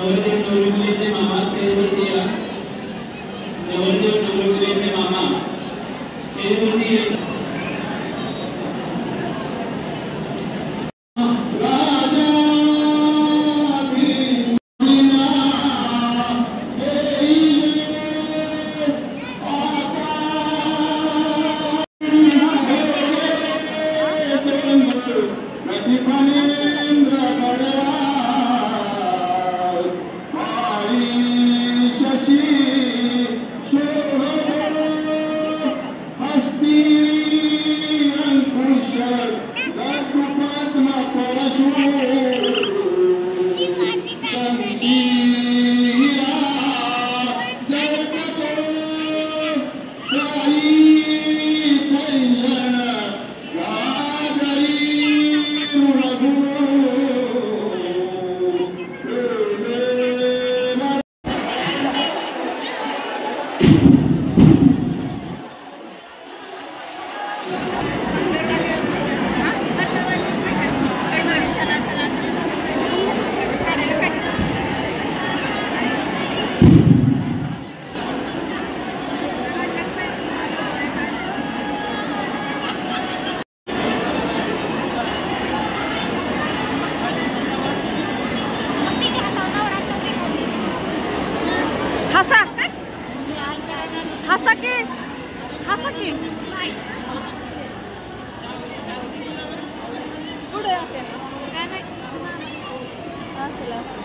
नवरदेव नवरीचे मामा स्टेजवरती या. नवरदेव नवरीचे मामा स्टेजवरती या. हसा की पुढे जाते असेल असेल.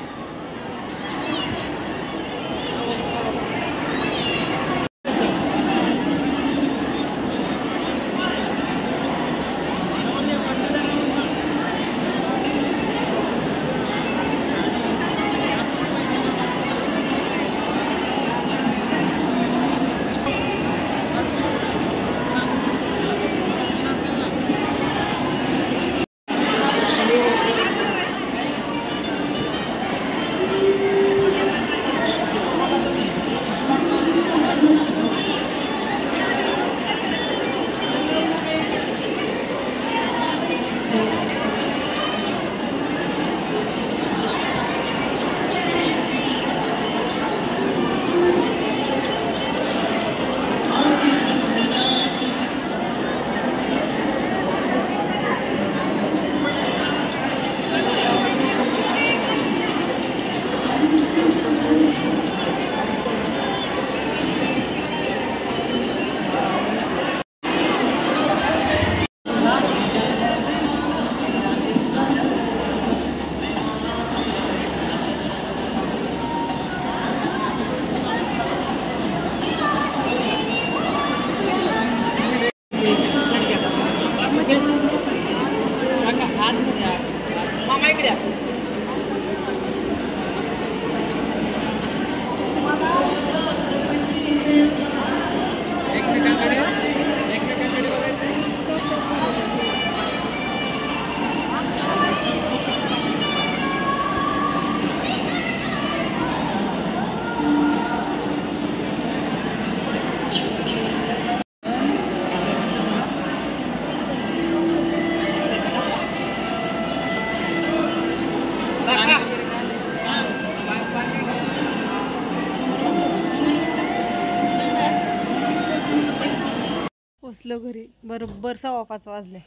पोचलो घरी बरोबर 5:15 वाजले.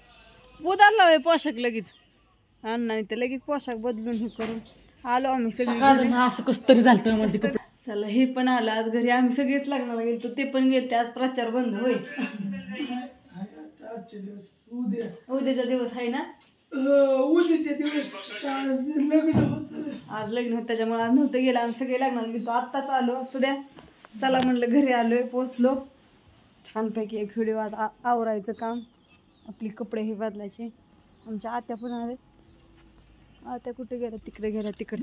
उदारला पोशाख लगेच अण्णाने ते लगेच पोशाख बदलून हे करून आलो आम्ही सगळे. असं कसं तरी झालं. चला हे पण आलं आज घरी. आम्ही सगळेच लग्नाला गेलो ते पण गेलते. आज प्रचार बंद होय. उद्याचा दिवस आहे ना. उद्याचे दिवस आज लग्न होत त्याच्यामुळे आज नव्हतं गेलं. आम्ही सगळे लग्नाला गेलो. आत्ताच आलो असू द्या. चला म्हणलं घरी आलोय पोचलो. छानपैकी एक व्हिडिओ आता आवरायचं काम. आपली कपडे हे बदलायचे. आमच्या आत्या पण आले. आत्या कुठे गेल्या तिकडे गेल्या तिकडे.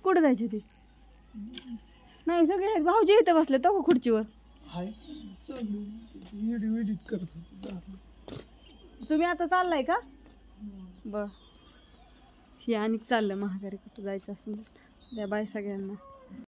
कुठे जायचे ते नाही सगळे भाऊजी इथे बसले तो खुर्चीवर. तुम्ही आता चाललाय का. बर हे आणि चाललं महागारी कुठं जायचं असेल द्या बाय सगळ्यांना.